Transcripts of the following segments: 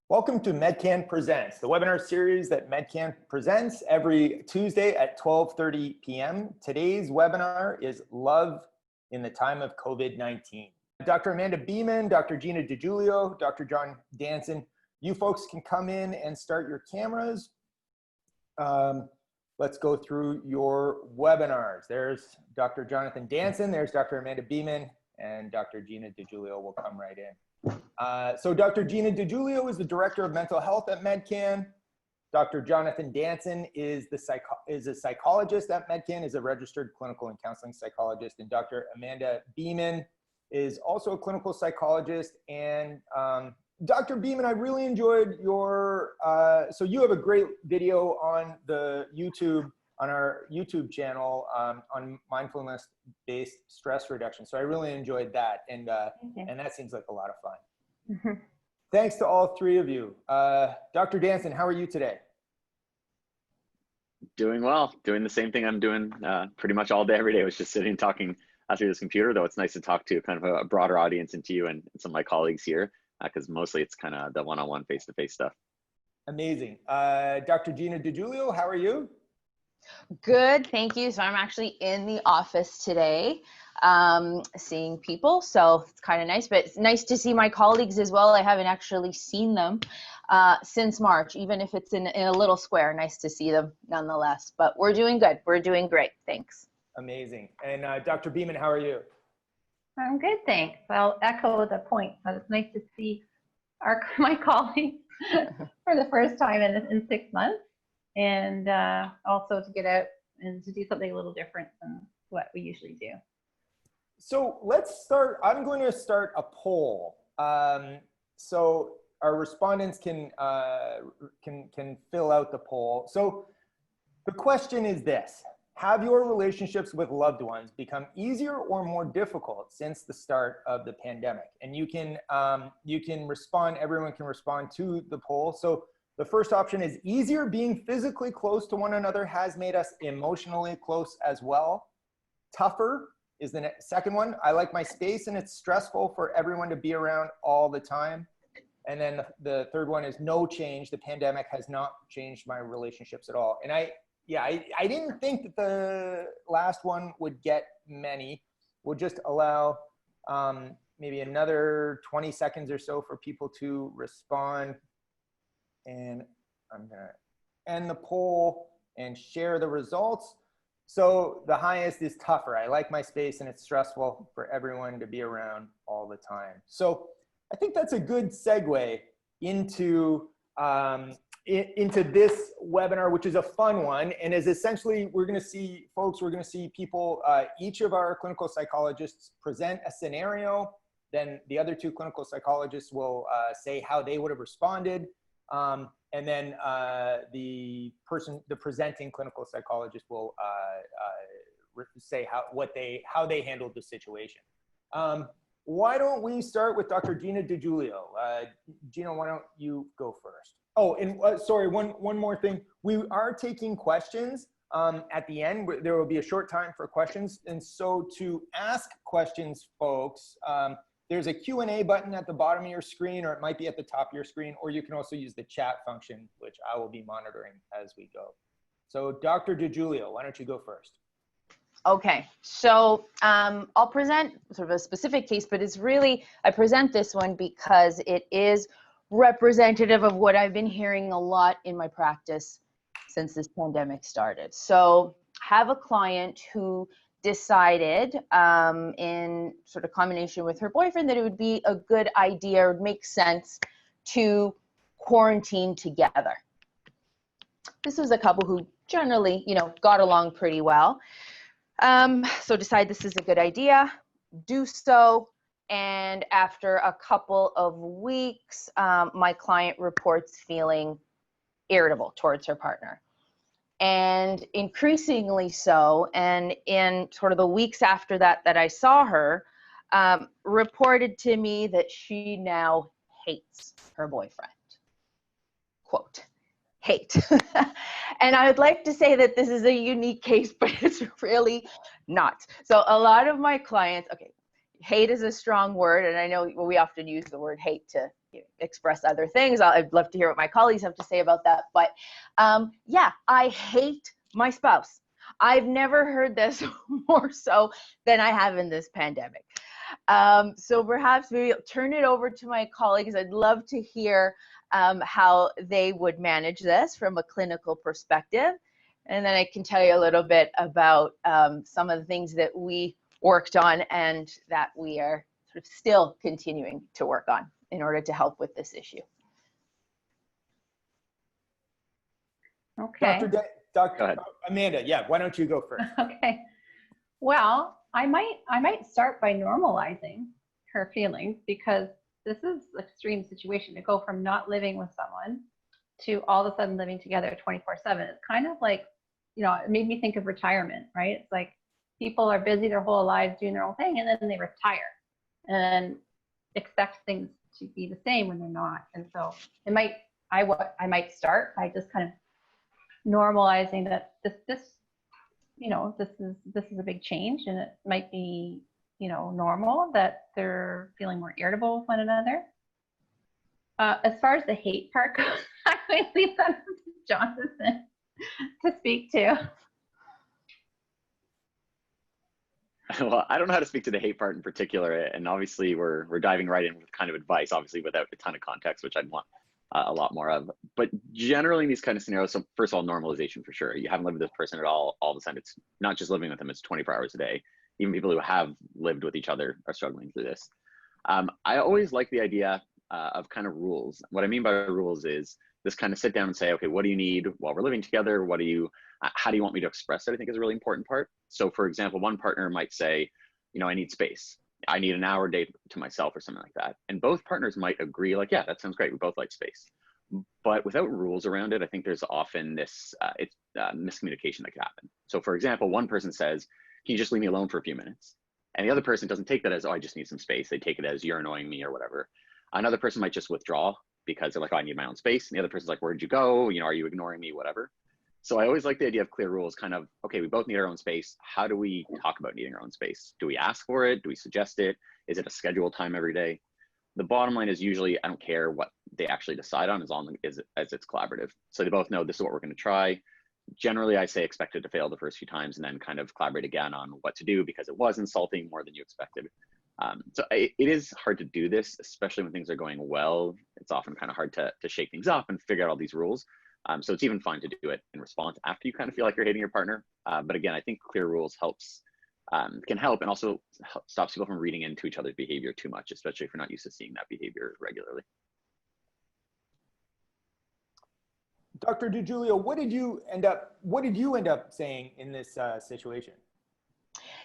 Welcome to Medcan Presents, the webinar series that Medcan presents every Tuesday at 12:30 p.m. Today's webinar is Love in the Time of COVID-19. Dr. Amanda Beaman, Dr. Gina Giulio, Dr. John Danson, you folks can come in and start your cameras. Let's go through your webinars. There's Dr. Jonathan Danson, there's Dr. Amanda Beaman, and Dr. Gina Giulio will come right in. So Dr. Gina Giulio is the Director of Mental Health at Medcan. Dr. Jonathan Danson is a psychologist at Medcan, is a registered clinical and counseling psychologist. And Dr. Amanda Beaman is also a clinical psychologist. And Dr. Beaman, I really enjoyed your, so you have a great video on the YouTube, on our YouTube channel on mindfulness-based stress reduction. So I really enjoyed that. And that seems like a lot of fun. Thanks to all three of you. Dr. Danson, how are you today? Doing well, doing the same thing I'm doing pretty much all day, every day. I was just sitting and talking through this computer, though it's nice to talk to kind of a broader audience and to you and some of my colleagues here, because mostly it's kind of the one-on-one face-to-face stuff. Amazing. Dr. Gina Giulio, how are you? Good, thank you. So I'm actually in the office today, seeing people, so it's kind of nice, but it's nice to see my colleagues as well. I haven't actually seen them since March, even if it's in a little square. Nice to see them nonetheless, but we're doing good. We're doing great, thanks. Amazing. And Dr. Beaman, how are you? I'm good, thanks. I'll echo the point, but it's nice to see my colleagues for the first time in 6 months. And also to get out and to do something a little different than what we usually do. So let's start. I'm going to start a poll. So our respondents can fill out the poll. So the question is this: have your relationships with loved ones become easier or more difficult since the start of the pandemic? And you can respond. Everyone can respond to the poll. So the first option is easier. Being physically close to one another has made us emotionally close as well. Tougher is the second one. I like my space and it's stressful for everyone to be around all the time. And then the third one is no change. The pandemic has not changed my relationships at all. And I didn't think that the last one would get many. We'll just allow maybe another 20 seconds or so for people to respond. And I'm gonna end the poll and share the results. So the highest is tougher. I like my space and it's stressful for everyone to be around all the time. So I think that's a good segue into this webinar, which is a fun one. And is essentially, we're gonna see people, each of our clinical psychologists present a scenario. Then the other two clinical psychologists will say how they would have responded. And then the presenting clinical psychologist will say how they handled the situation. Why don't we start with Dr. Gina Giulio? Gina, why don't you go first? Oh, and sorry, one more thing. We are taking questions at the end. There will be a short time for questions. And so to ask questions, folks, there's a Q&A button at the bottom of your screen, or it might be at the top of your screen, or you can also use the chat function, which I will be monitoring as we go. So Dr. Giulio, why don't you go first? Okay, so I'll present sort of a specific case, but it's really, I present this one because it is representative of what I've been hearing a lot in my practice since this pandemic started. So I have a client who decided in sort of combination with her boyfriend that it would be a good idea or make sense to quarantine together. This was a couple who generally, got along pretty well. So decide this is a good idea, do so. And after a couple of weeks, my client reports feeling irritable towards her partner. And increasingly so, and in sort of the weeks after that I saw her, reported to me that she now hates her boyfriend. Quote, hate. And I would like to say that this is a unique case, but it's really not. So a lot of my clients, okay, hate is a strong word, and I know we often use the word hate to express other things. I'd love to hear what my colleagues have to say about that. But yeah, I hate my spouse. I've never heard this more so than I have in this pandemic. So perhaps maybe I'll turn it over to my colleagues. I'd love to hear how they would manage this from a clinical perspective. And then I can tell you a little bit about some of the things that we worked on and that we are sort of still continuing to work on in order to help with this issue. Okay. Dr. Amanda, yeah, why don't you go first? Okay. Well, I might start by normalizing her feelings, because this is an extreme situation to go from not living with someone to all of a sudden living together 24/7. It's kind of like, you know, it made me think of retirement, right? It's like people are busy their whole lives doing their own thing, and then they retire and expect things to be the same when they're not. And so I might start by just kind of normalizing that this you know, this is a big change, and it might be, you know, normal that they're feeling more irritable with one another. As far as the hate part goes, I might leave that to Jonathan to speak to. Well, I don't know how to speak to the hate part in particular, and obviously we're diving right in with kind of advice, obviously without a ton of context, which I'd want a lot more of. But generally in these kind of scenarios, so first of all, normalization for sure. You haven't lived with this person at all of a sudden it's not just living with them, it's 24 hours a day. Even people who have lived with each other are struggling through this. I always like the idea of kind of rules. What I mean by rules is this kind of sit down and say, okay, what do you need while we're living together? How do you want me to express it? I think is a really important part. So for example, one partner might say, you know, I need space. I need an hour a day to myself or something like that. And both partners might agree like, yeah, that sounds great. We both like space. But without rules around it, I think there's often this miscommunication that could happen. So for example, one person says, can you just leave me alone for a few minutes? And the other person doesn't take that as, oh, I just need some space. They take it as you're annoying me or whatever. Another person might just withdraw because they're like, oh, I need my own space. And the other person's like, where'd you go? You know, are you ignoring me? Whatever. So I always like the idea of clear rules, kind of, okay, we both need our own space. How do we talk about needing our own space? Do we ask for it? Do we suggest it? Is it a scheduled time every day? The bottom line is usually, I don't care what they actually decide on as long as it's collaborative. So they both know this is what we're going to try. Generally, I say expect it to fail the first few times and then kind of collaborate again on what to do because it was insulting more than you expected. So it is hard to do this, especially when things are going well. It's often kind of hard to shake things up and figure out all these rules. So it's even fine to do it in response after you kind of feel like you're hating your partner. But again, I think clear rules can help, and also stops people from reading into each other's behavior too much, especially if you're not used to seeing that behavior regularly. Dr. Giulio, what did you end up saying in this situation?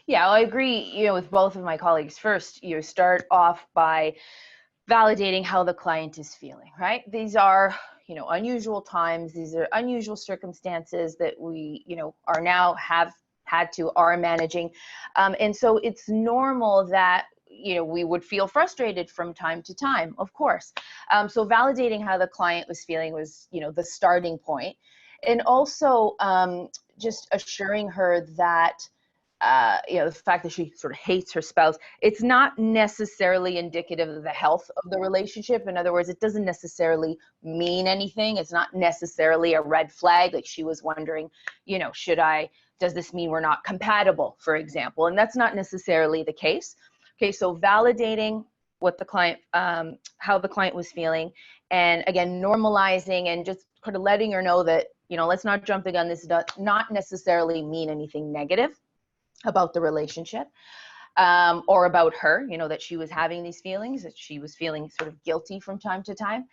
Yeah, well, I agree, you know, with both of my colleagues. First, you start off by validating how the client is feeling, right? These are, you know, unusual times. These are unusual circumstances that we, you know, are managing. And so it's normal that, you know, we would feel frustrated from time to time, of course. So validating how the client was feeling was, you know, the starting point. And also just assuring her that, you know, the fact that she sort of hates her spouse, it's not necessarily indicative of the health of the relationship. In other words, it doesn't necessarily mean anything. It's not necessarily a red flag. Like she was wondering, you know, does this mean we're not compatible, for example? And that's not necessarily the case. Okay, so validating what the client, how the client was feeling, and again, normalizing and just kind of letting her know that, you know, let's not jump the gun. This does not necessarily mean anything negative about the relationship or about her, you know, that she was having these feelings, that she was feeling sort of guilty from time to time.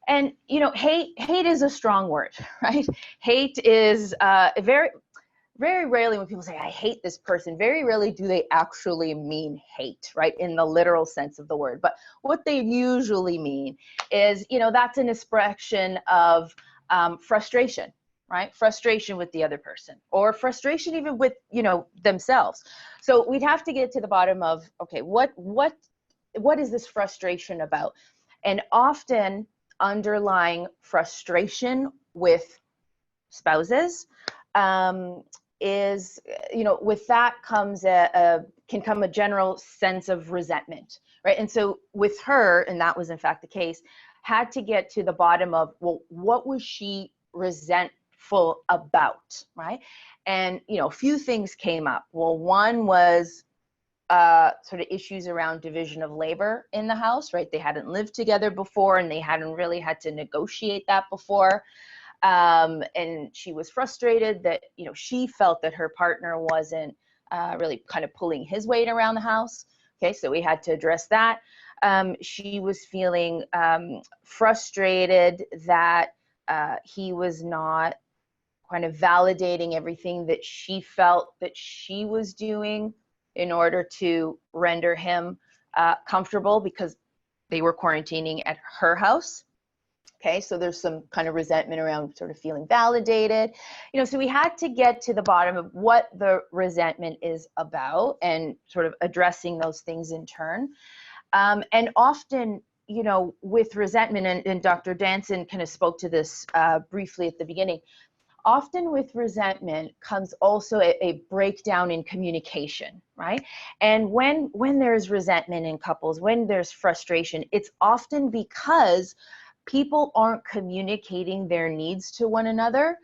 And, you know, hate is a strong word, right? Hate is very rarely when people say, I hate this person, very rarely do they actually mean hate, right? In the literal sense of the word. But what they usually mean is, you know, that's an expression of frustration, right? Frustration with the other person, or frustration even with, you know, themselves. So we'd have to get to the bottom of, okay, what is this frustration about? And often underlying frustration with spouses is, you know, with that comes can come a general sense of resentment, right? And so with her, and that was in fact the case, had to get to the bottom of, well, what was she resentful about, right? And, you know, a few things came up. Well, one was sort of issues around division of labor in the house, right? They hadn't lived together before, and they hadn't really had to negotiate that before. And she was frustrated that, you know, she felt that her partner wasn't really kind of pulling his weight around the house. Okay, so we had to address that. She was feeling frustrated that he was not kind of validating everything that she felt that she was doing in order to render him comfortable, because they were quarantining at her house. Okay, so there's some kind of resentment around sort of feeling validated. You know, so we had to get to the bottom of what the resentment is about and sort of addressing those things in turn. And often, you know, with resentment, and Dr. Danson kind of spoke to this briefly at the beginning, often with resentment comes also a breakdown in communication, right? And when there's resentment in couples, when there's frustration, it's often because people aren't communicating their needs to one another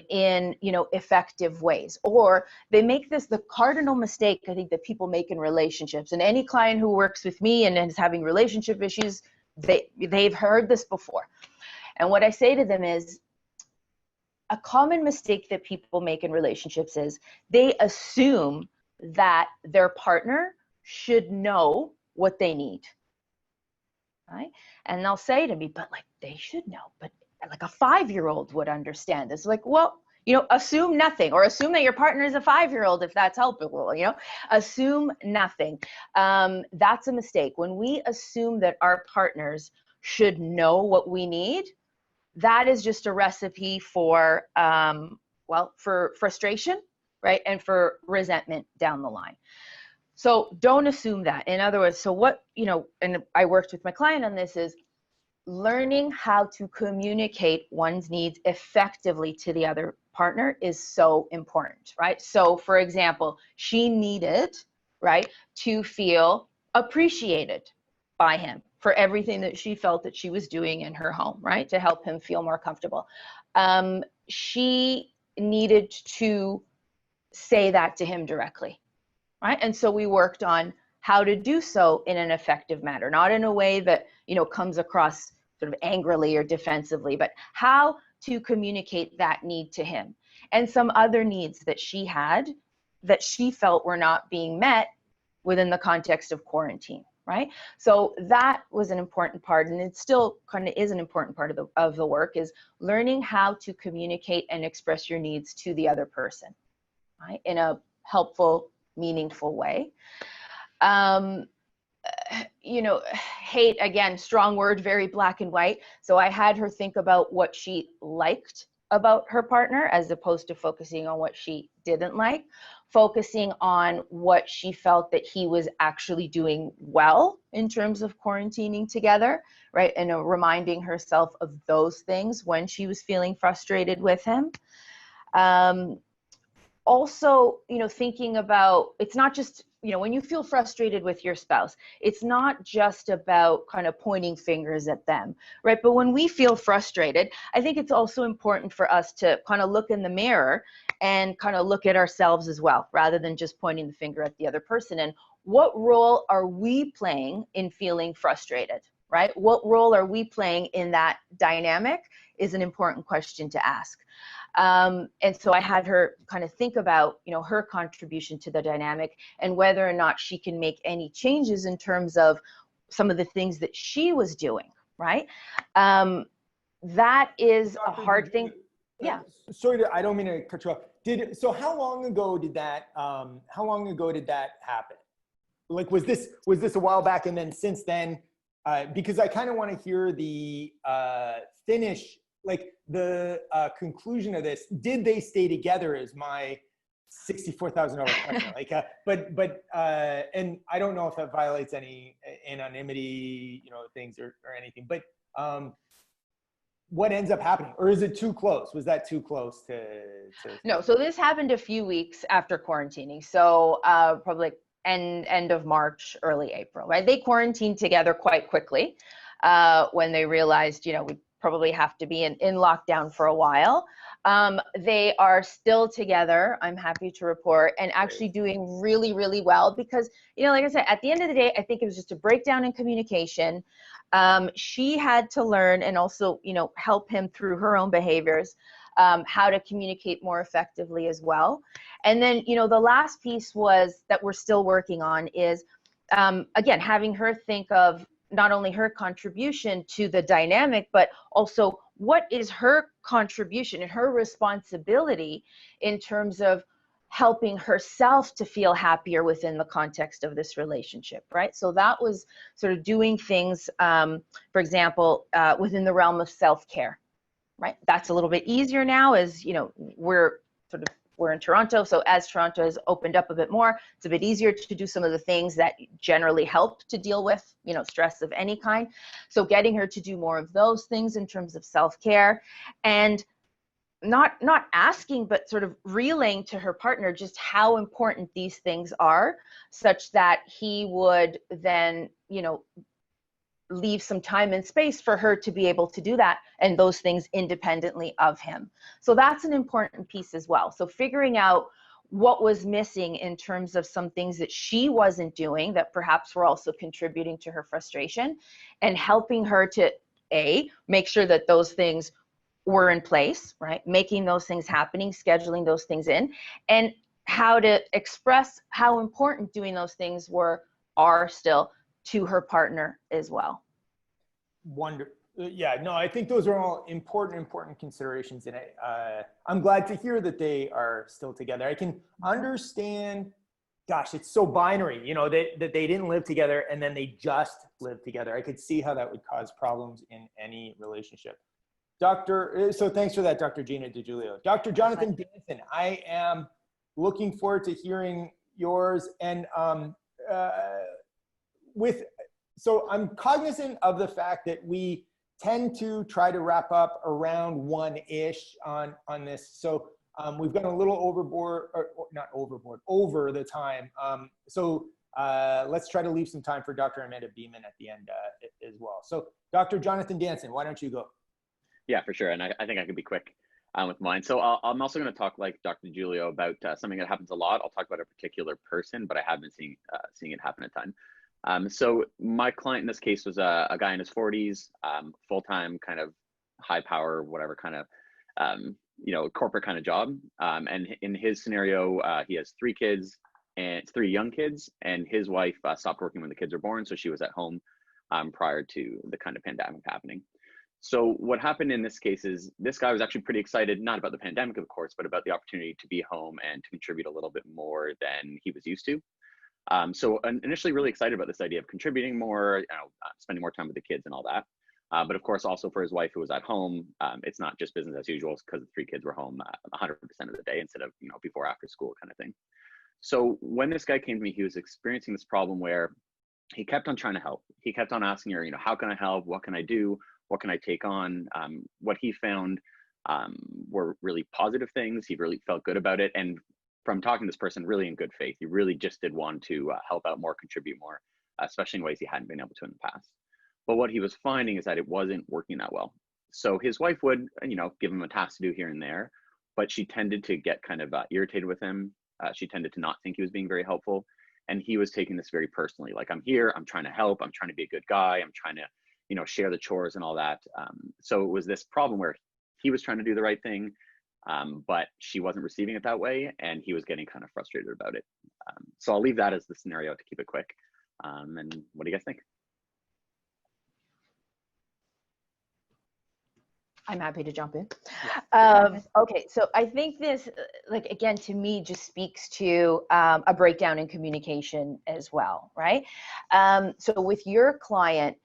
in, you know, effective ways, or they make this the cardinal mistake I think that people make in relationships. And any client who works with me and is having relationship issues, they've heard this before. And what I say to them is, a common mistake that people make in relationships is they assume that their partner should know what they need, right? And they'll say to me, but like, they should know, but like a 5-year-old would understand this. Like, well, you know, assume nothing, or assume that your partner is a 5-year-old if that's helpful, you know, assume nothing. That's a mistake. When we assume that our partners should know what we need, that is just a recipe for, well, for frustration, right? And for resentment down the line. So don't assume that. In other words, so what, you know, and I worked with my client on this, is learning how to communicate one's needs effectively to the other partner is so important, right? So for example, she needed, right, to feel appreciated by him for everything that she felt that she was doing in her home, right, to help him feel more comfortable. She needed to say that to him directly, right? And so we worked on how to do so in an effective manner, not in a way that, you know, comes across sort of angrily or defensively, but how to communicate that need to him, and some other needs that she had that she felt were not being met within the context of quarantine. Right? So that was an important part, and it still kind of is an important part of the work, is learning how to communicate and express your needs to the other person, right? In a helpful, meaningful way. You know, hate, again, strong word, very black and white. So I had her think about what she liked about her partner, as opposed to focusing on what she didn't like, focusing on what she felt that he was actually doing well in terms of quarantining together, right? And reminding herself of those things when she was feeling frustrated with him. Also, you know, thinking about, it's not just, you know, when you feel frustrated with your spouse, it's not just about kind of pointing fingers at them, right? But when we feel frustrated, I think it's also important for us to kind of look in the mirror and kind of look at ourselves as well, rather than just pointing the finger at the other person. And what role are we playing in feeling frustrated, right? What role are we playing in that dynamic is an important question to ask. And so I had her kind of think about, you know, her contribution to the dynamic and whether or not she can make any changes in terms of some of the things that she was doing, right? That is a hard thing. Yeah. Sorry, I don't mean to cut you off. So how long ago did that happen? Like, was this a while back, and then since then, because I kind of want to hear the finish, like the conclusion of this. Did they stay together? Is my $64,000 question. Like, but and I don't know if that violates any anonymity, you know, things or anything. But what ends up happening, or is it too close? Was that too close to? No. So this happened a few weeks after quarantining. So probably like end of March, early April, right? They quarantined together quite quickly when they realized, we probably have to be in lockdown for a while. They are still together, I'm happy to report, and actually doing really, really well because, like I said, at the end of the day, I think it was just a breakdown in communication. She had to learn and also, help him through her own behaviors, how to communicate more effectively as well. And then, the last piece was that we're still working on is, again, having her think of not only her contribution to the dynamic, but also what is her contribution and her responsibility in terms of helping herself to feel happier within the context of this relationship, right? So that was sort of doing things, for example, within the realm of self-care, right? That's a little bit easier now as, we're in Toronto. So as Toronto has opened up a bit more, it's a bit easier to do some of the things that generally help to deal with, stress of any kind. So getting her to do more of those things in terms of self-care, and not asking, but sort of relaying to her partner just how important these things are, such that he would then, leave some time and space for her to be able to do that and those things independently of him. So that's an important piece as well. So figuring out what was missing in terms of some things that she wasn't doing that perhaps were also contributing to her frustration, and helping her to make sure that those things were in place, right? Making those things happening, scheduling those things in, and how to express how important doing those things are still to her partner as well. Yeah, no, I think those are all important considerations. And I'm glad to hear that they are still together. I can understand, gosh, it's so binary, that they didn't live together and then they just lived together. I could see how that would cause problems in any relationship. So thanks for that, Dr. Gina DiGiulio. Dr. Jonathan Danson, I am looking forward to hearing yours. And so I'm cognizant of the fact that we tend to try to wrap up around 1-ish on this. So we've gone a little overboard, or not overboard, over the time. So let's try to leave some time for Dr. Amanda Beaman at the end as well. So Dr. Jonathan Danson, why don't you go? Yeah, for sure. And I think I could be quick with mine. So I'm also going to talk, like Dr. Giulio, about something that happens a lot. I'll talk about a particular person, but I have been seeing it happen a ton. So my client in this case was a guy in his 40s, full-time kind of high power, whatever kind of, corporate kind of job. And in his scenario, he has 3 kids and 3 young kids, and his wife stopped working when the kids were born. So she was at home prior to the kind of pandemic happening. So what happened in this case is this guy was actually pretty excited, not about the pandemic, of course, but about the opportunity to be home and to contribute a little bit more than he was used to. So initially really excited about this idea of contributing more, spending more time with the kids and all that. But of course, also for his wife who was at home, it's not just business as usual because the 3 kids were home 100% of the day instead of, before, after school kind of thing. So when this guy came to me, he was experiencing this problem where he kept on trying to help. He kept on asking her, how can I help? What can I do? What can I take on? What he found were really positive things. He really felt good about it. And from talking to this person really in good faith, he really just did want to help out more, contribute more, especially in ways he hadn't been able to in the past. But what he was finding is that it wasn't working that well. So his wife would, give him a task to do here and there, but she tended to get kind of irritated with him. She tended to not think he was being very helpful. And he was taking this very personally, like, I'm here, I'm trying to help, I'm trying to be a good guy, I'm trying to, share the chores and all that. So it was this problem where he was trying to do the right thing, but she wasn't receiving it that way, and he was getting kind of frustrated about it. So I'll leave that as the scenario to keep it quick. And what do you guys think? I'm happy to jump in. Okay, so I think this, again, to me, just speaks to a breakdown in communication as well, right? So with your client,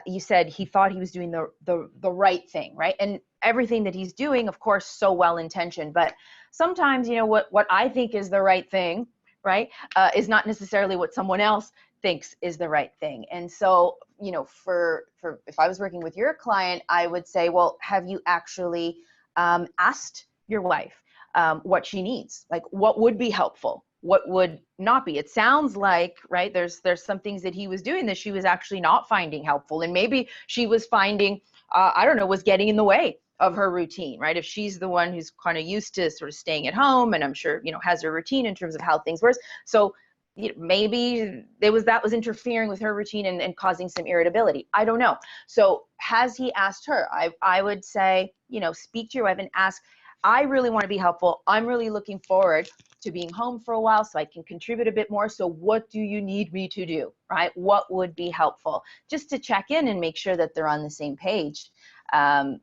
you said he thought he was doing the right thing, right? And everything that he's doing, of course, so well-intentioned, but sometimes, what I think is the right thing, right, is not necessarily what someone else thinks is the right thing. And so, for if I was working with your client, I would say, well, have you actually asked your wife what she needs? Like, what would be helpful? what would not be. It sounds like, right, there's some things that he was doing that she was actually not finding helpful, and maybe she was finding, I don't know, was getting in the way of her routine, right? If she's the one who's kind of used to sort of staying at home, and I'm sure, you know, has her routine in terms of how things work. So maybe that was interfering with her routine and causing some irritability. I don't know. So has he asked her? I would say, you know, speak to your wife and ask, I really want to be helpful. I'm really looking forward to being home for a while so I can contribute a bit more. So what do you need me to do, right? What would be helpful? Just to check in and make sure that they're on the same page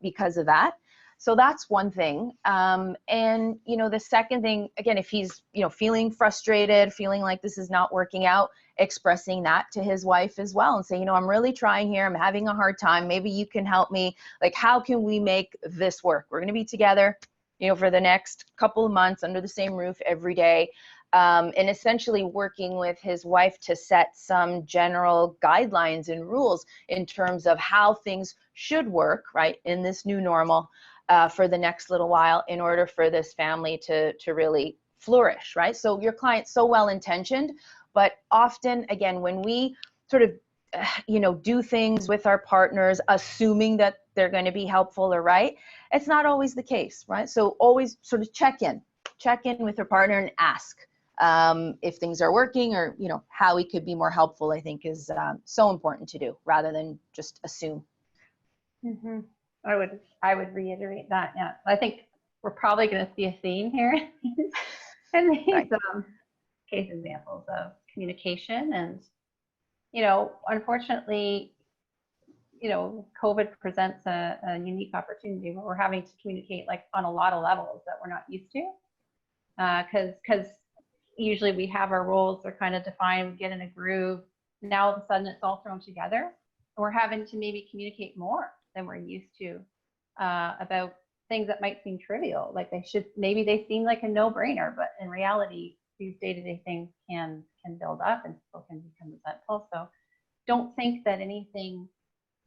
because of that. So that's one thing. And, you know, the second thing, again, if he's, you know, feeling frustrated, feeling like this is not working out, expressing that to his wife as well and say, you know, I'm really trying here. I'm having a hard time. Maybe you can help me. Like, how can we make this work? We're going to be together, you know, for the next couple of months under the same roof every day. And essentially working with his wife to set some general guidelines and rules in terms of how things should work, right, in this new normal for the next little while in order for this family to really flourish, right? So your client's so well-intentioned, but often, again, when we sort of, you know, do things with our partners, assuming that they're going to be helpful or right, it's not always the case, right? So always sort of check in with your partner and ask if things are working or, you know, how we could be more helpful, I think is so important to do rather than just assume. Mm-hmm. I would reiterate that. Yeah, I think we're probably going to see a theme here in these Right. Case examples of communication. And, you know, unfortunately, you know, COVID presents a unique opportunity where we're having to communicate like on a lot of levels that we're not used to, because usually we have our roles, they're kind of defined, we get in a groove. Now all of a sudden it's all thrown together, and we're having to maybe communicate more than we're used to about things that might seem trivial. Like maybe they seem like a no-brainer, but in reality, these day-to-day things can build up and people can become resentful. So don't think that anything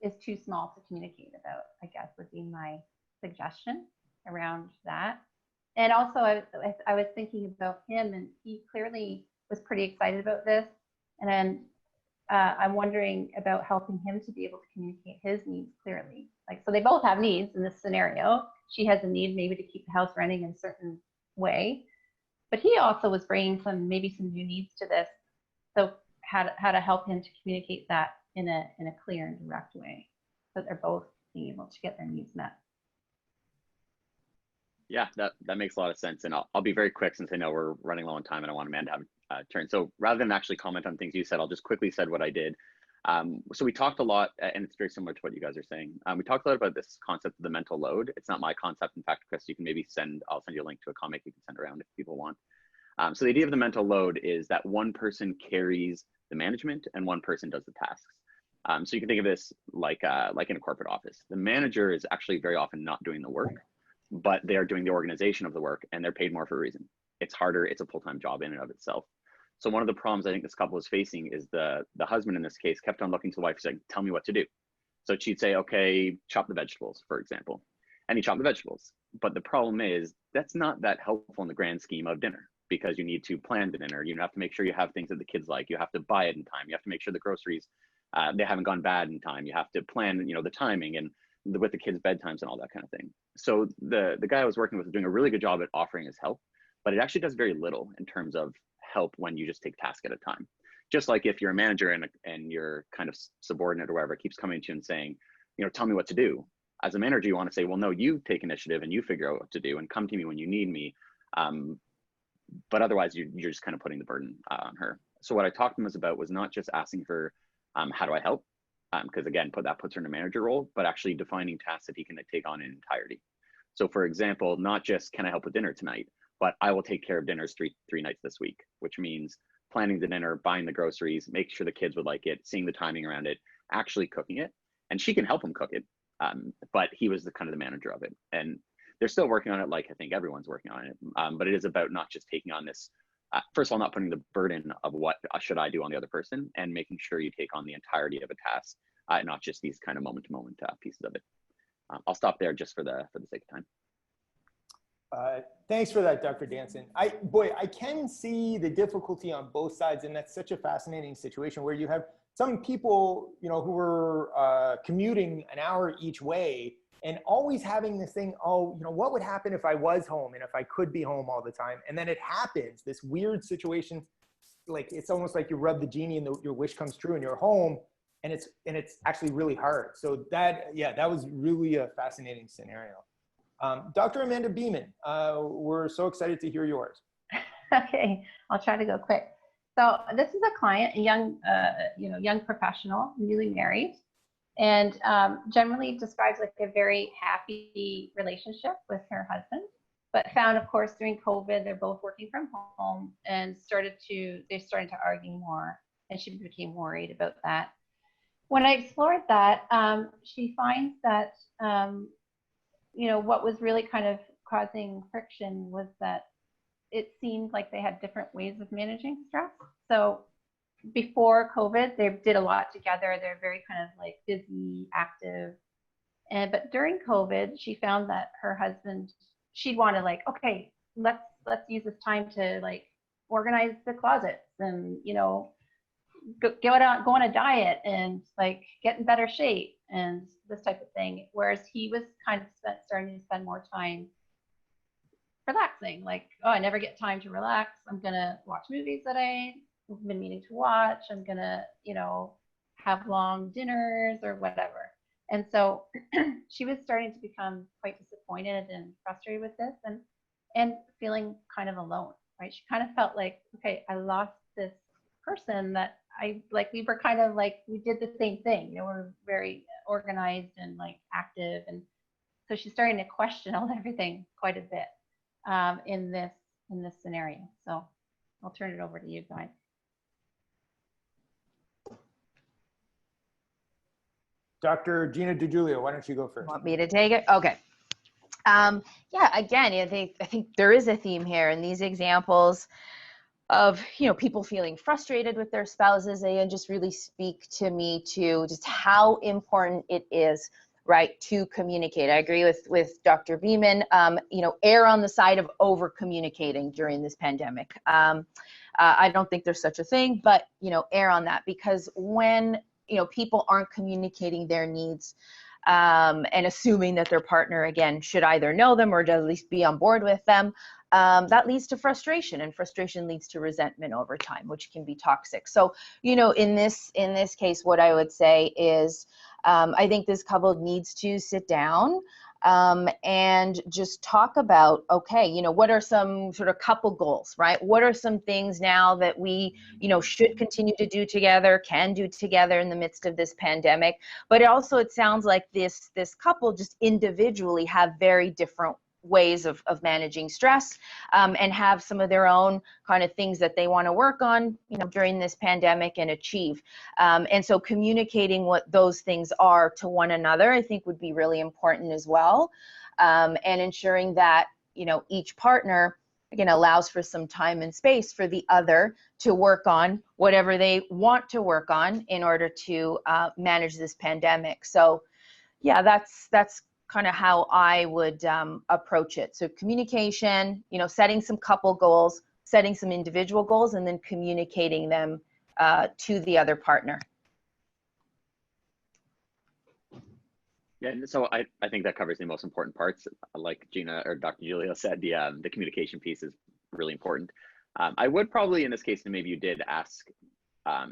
is too small to communicate about, I guess, would be my suggestion around that. And also, I was thinking about him, and he clearly was pretty excited about this. And then I'm wondering about helping him to be able to communicate his needs clearly. Like, so they both have needs in this scenario. She has a need maybe to keep the house running in a certain way, but he also was bringing maybe some new needs to this. So how to help him to communicate that in a clear and direct way, so they're both being able to get their needs met. Yeah, that makes a lot of sense. And I'll be very quick since I know we're running low on time and I want Amanda to have a turn. So rather than actually comment on things you said, I'll just quickly say what I did. So we talked a lot, and it's very similar to what you guys are saying. We talked a lot about this concept of the mental load. It's not my concept. In fact, Chris, you can maybe I'll send you a link to a comic you can send around if people want. So the idea of the mental load is that one person carries the management and one person does the tasks. So you can think of this like in a corporate office. The manager is actually very often not doing the work, but they are doing the organization of the work, and they're paid more for a reason. It's harder. It's a full-time job in and of itself. So one of the problems I think this couple is facing is the husband in this case kept on looking to the wife saying, tell me what to do. So she'd say, okay, chop the vegetables, for example. And he chopped the vegetables. But the problem is that's not that helpful in the grand scheme of dinner, because you need to plan the dinner. You have to make sure you have things that the kids like. You have to buy it in time. You have to make sure the groceries, they haven't gone bad in time. You have to plan, the timing and with the kids' bedtimes and all that kind of thing. So the guy I was working with was doing a really good job at offering his help, but it actually does very little in terms of help when you just take task at a time. Just like if you're a manager and your kind of subordinate or whatever keeps coming to you and saying, tell me what to do. As a manager, you want to say, well, no, you take initiative and you figure out what to do and come to me when you need me. But otherwise, you're just kind of putting the burden on her. So what I talked to him about was not just asking her, how do I help? Because again, that puts her in a manager role, but actually defining tasks that he can take on in entirety. So for example, not just can I help with dinner tonight, but I will take care of dinners three nights this week, which means planning the dinner, buying the groceries, making sure the kids would like it, seeing the timing around it, actually cooking it. And she can help him cook it, but he was the kind of the manager of it. And they're still working on it, like I think everyone's working on it. But it is about not just taking on this, first of all, not putting the burden of what should I do on the other person, and making sure you take on the entirety of a task, not just these kind of moment-to-moment pieces of it. I'll stop there just for the sake of time. Thanks for that, Dr. Danson. I can see the difficulty on both sides, and that's such a fascinating situation where you have some people, you know, who were commuting an hour each way and always having this thing, oh, you know, what would happen if I was home and if I could be home all the time? And then it happens, this weird situation, like it's almost like you rub the genie and your wish comes true and you're home, and it's actually really hard. So that, yeah, that was really a fascinating scenario. Dr. Amanda Beaman, we're so excited to hear yours. Okay, I'll try to go quick. So this is a client, a young, young professional, newly married, and generally describes like a very happy relationship with her husband, but found, of course, during COVID, they're both working from home and they started to argue more, and she became worried about that. When I explored that, she finds that what was really kind of causing friction was that it seemed like they had different ways of managing stress. So before COVID, they did a lot together. They're very kind of like busy, active. But during COVID, she found that her husband, she'd want to like, okay, let's use this time to like organize the closets and, go on a diet and like get in better shape and this type of thing. Whereas he was kind of starting to spend more time relaxing, like, oh, I never get time to relax. I'm gonna watch movies that I've been meaning to watch. I'm gonna, have long dinners or whatever. And so she was starting to become quite disappointed and frustrated with this and feeling kind of alone, right? She kind of felt like, okay, I lost this person that we were kind of like, we did the same thing, we're very organized and like active. And so she's starting to question everything quite a bit in this scenario. So I'll turn it over to you guys. Dr. Gina Giulio, why don't you go first? Want me to take it? Okay. Yeah, again, I think there is a theme here in these examples of, people feeling frustrated with their spouses. They just really speak to me to just how important it is, right, to communicate. I agree with Dr. Beaman, err on the side of over communicating during this pandemic. I don't think there's such a thing, but, err on that, because when, people aren't communicating their needs, and assuming that their partner, again, should either know them or at least be on board with them, that leads to frustration, and frustration leads to resentment over time, which can be toxic. So, in this case, what I would say is, I think this couple needs to sit down and just talk about, okay, what are some sort of couple goals, right? What are some things now that we, should continue to do together, can do together in the midst of this pandemic? But it sounds like this couple just individually have very different ways of managing stress, and have some of their own kind of things that they want to work on, during this pandemic and achieve. And so communicating what those things are to one another, I think, would be really important as well. And ensuring that, each partner, again, allows for some time and space for the other to work on whatever they want to work on in order to manage this pandemic. So yeah, that's kind of how I would approach it. So communication, setting some couple goals, setting some individual goals, and then communicating them to the other partner. Yeah, and so I think that covers the most important parts. Like Gina or Dr. Giulio said, the communication piece is really important. I would probably, in this case, and maybe you did ask I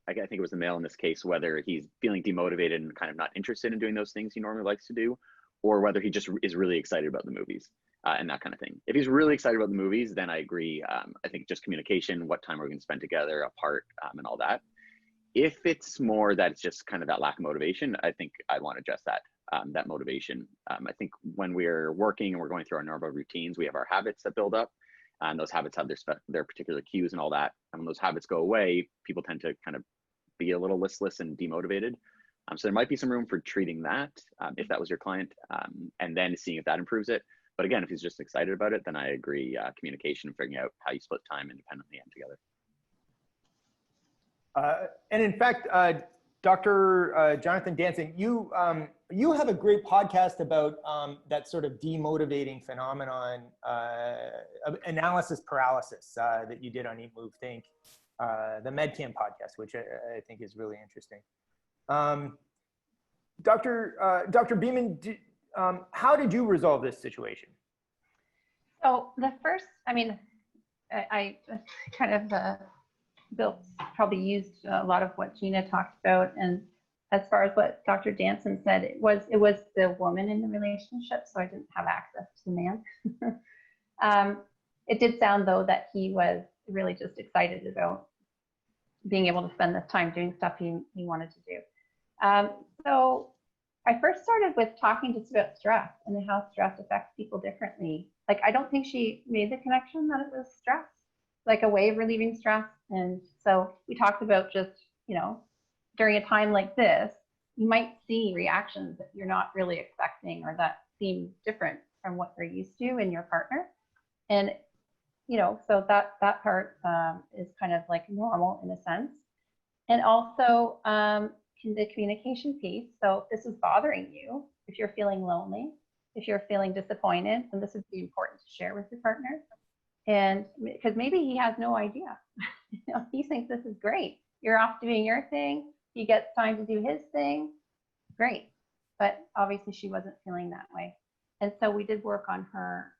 think it was the male in this case, whether he's feeling demotivated and kind of not interested in doing those things he normally likes to do, or whether he just is really excited about the movies and that kind of thing. If he's really excited about the movies, then I agree. I think just communication, what time we're going to spend together apart, and all that. If it's more that it's just kind of that lack of motivation, I think I want to address that motivation. I think when we're working and we're going through our normal routines, we have our habits that build up. And those habits have their particular cues and all that. And when those habits go away, people tend to kind of be a little listless and demotivated. So there might be some room for treating that if that was your client, and then seeing if that improves it. But again, if he's just excited about it, then I agree, communication and figuring out how you split time independently and together. And in fact, Dr. Jonathan Danson, you you have a great podcast about that sort of demotivating phenomenon, analysis paralysis that you did on Eat, Move, Think, the Medcan podcast, which I think is really interesting. Dr. Beaman, how did you resolve this situation? So the first, I mean, I kind of probably used a lot of what Gina talked about, and as far as what Dr. Danson said, it was the woman in the relationship, so I didn't have access to the man. It did sound though that he was really just excited about being able to spend this time doing stuff he wanted to do. So I first started with talking just about stress and how stress affects people differently. Like, I don't think she made the connection that it was stress, like a way of relieving stress. And so we talked about just, you know, during a time like this, you might see reactions that you're not really expecting or that seem different from what you're used to in your partner. And, you know, so that part is kind of like normal in a sense. And also the communication piece. So if this is bothering you, if you're feeling lonely, if you're feeling disappointed, then this would be important to share with your partner. And because maybe he has no idea. You know, he thinks this is great. You're off doing your thing. He gets time to do his thing. Great. But obviously she wasn't feeling that way. And so we did work on her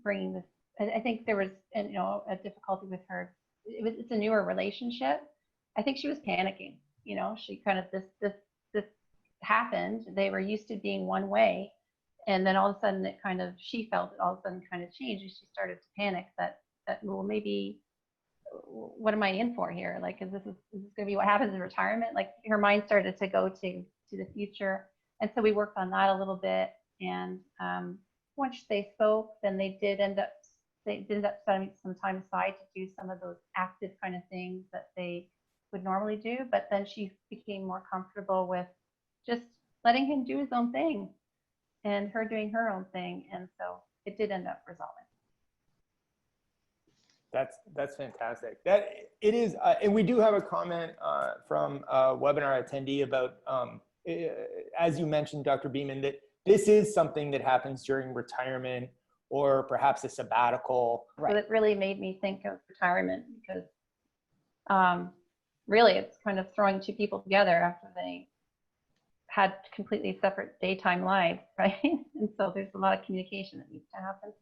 bringing this. I think there was, you know, a difficulty with her. It's a newer relationship. I think she was panicking. You know, she kind of, this happened. They were used to being one way. And then all of a sudden it kind of, she felt it all of a sudden kind of changed. And she started to panic that well, maybe, what am I in for here? Like, is this going to be what happens in retirement? Like, her mind started to go to the future. And so we worked on that a little bit. And once they spoke, then they did end up setting some time aside to do some of those active kind of things that they would normally do. But then she became more comfortable with just letting him do his own thing and her doing her own thing. And so it did end up resolving. That's fantastic. That it is, and we do have a comment from a webinar attendee about, as you mentioned, Dr. Beaman, that this is something that happens during retirement or perhaps a sabbatical. Right. So it really made me think of retirement because really it's kind of throwing two people together after they had completely separate daytime lives, right? And so there's a lot of communication that needs to happen.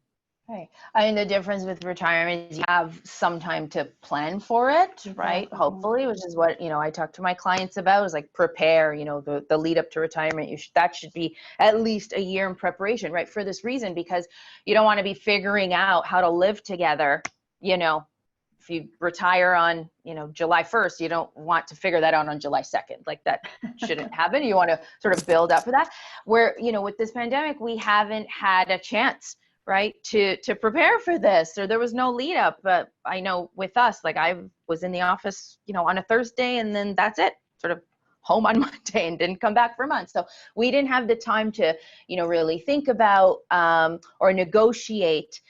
Right. I mean, the difference with retirement is you have some time to plan for it, right? Exactly. Hopefully, which is what, you know, I talk to my clients about, is like prepare, you know, the lead up to retirement. That should be at least a year in preparation, right? For this reason, because you don't want to be figuring out how to live together, you know, if you retire on, you know, July 1st, you don't want to figure that out on July 2nd. Like, that shouldn't happen. You want to sort of build up for that. Where, you know, with this pandemic, we haven't had a chance, right, to prepare for this, or there was no lead up. But I know with us, like, I was in the office, you know, on a Thursday, and then that's it, sort of home on Monday, and didn't come back for months. So we didn't have the time to, you know, really think about or negotiate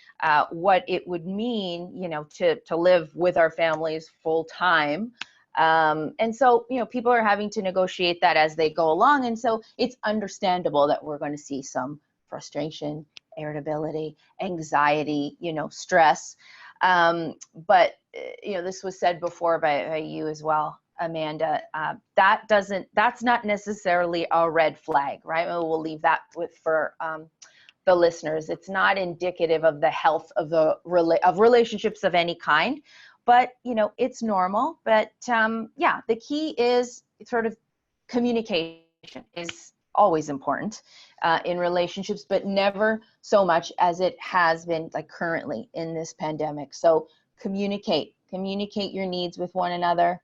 what it would mean, you know, to live with our families full time. And so, you know, people are having to negotiate that as they go along. And so it's understandable that we're going to see some frustration, irritability, anxiety, you know, stress. But, you know, this was said before by you as well, Amanda, that's not necessarily a red flag, right? We'll leave that for the listeners. It's not indicative of the health of of relationships of any kind, but, you know, it's normal. But yeah, the key is sort of communication is always important in relationships, but never so much as it has been like currently in this pandemic. So communicate your needs with one another,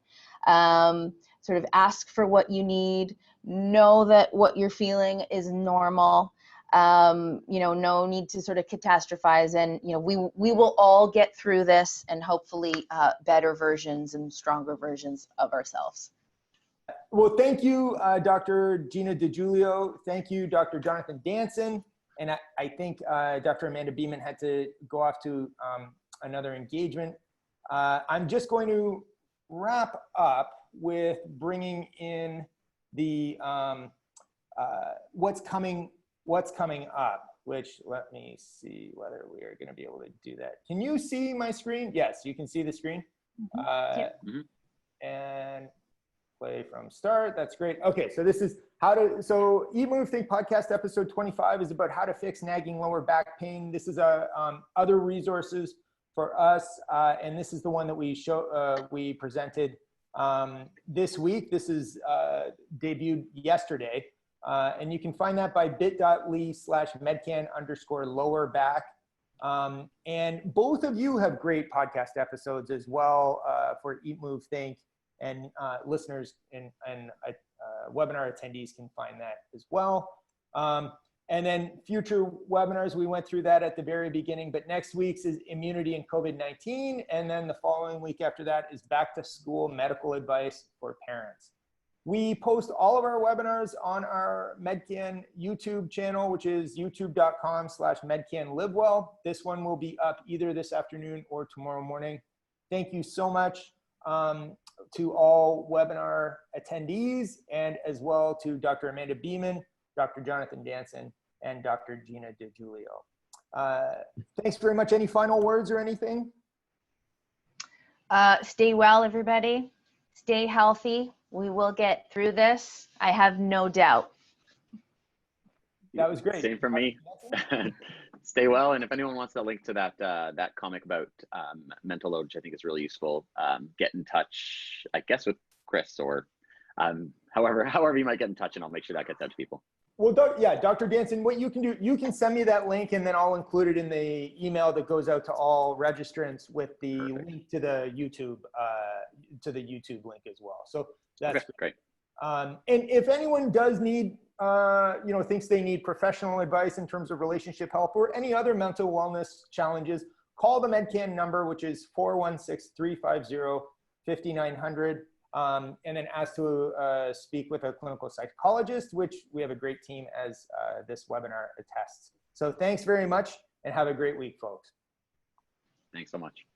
sort of ask for what you need, know that what you're feeling is normal, you know, no need to sort of catastrophize, and, you know, we will all get through this, and hopefully better versions and stronger versions of ourselves. Well, thank you, Dr. Gina Giulio. Thank you, Dr. Jonathan Danson. And I think Dr. Amanda Beaman had to go off to another engagement. I'm just going to wrap up with bringing in the what's coming up, which let me see whether we are going to be able to do that. Can you see my screen? Yes, you can see the screen. And play from start. That's great. Okay, so this is so Eat, Move, Think podcast episode 25 is about how to fix nagging lower back pain. This is other resources for us, and this is the one that we presented this week. This is debuted yesterday, and you can find that by bit.ly/medcan_lower back. And both of you have great podcast episodes as well for Eat, Move, Think, and listeners and webinar attendees can find that as well. And then future webinars, we went through that at the very beginning, but next week's is immunity and COVID-19. And then the following week after that is back to school medical advice for parents. We post all of our webinars on our Medcan YouTube channel, which is youtube.com/MedcanLiveWell. This one will be up either this afternoon or tomorrow morning. Thank you so much to all webinar attendees, and as well to Dr. Amanda Beaman, Dr. Jonathan Danson, and Dr. Gina Giulio. Thanks very much. Any final words or anything? Stay well, everybody. Stay healthy. We will get through this. I have no doubt. That was great. Same for me. Stay well, and if anyone wants to link to that comic about mental load, which I think is really useful, get in touch, I guess, with Chris, or however you might get in touch, and I'll make sure that gets out to people. Well, yeah, Dr. Danson, what you can do, you can send me that link, and then I'll include it in the email that goes out to all registrants with the link to the YouTube link as well. So that's great. And if anyone does need, thinks they need professional advice in terms of relationship help or any other mental wellness challenges, call the Medcan number, which is 416-350-5900. And then ask to speak with a clinical psychologist, which we have a great team, as this webinar attests. So thanks very much, and have a great week, folks. Thanks so much.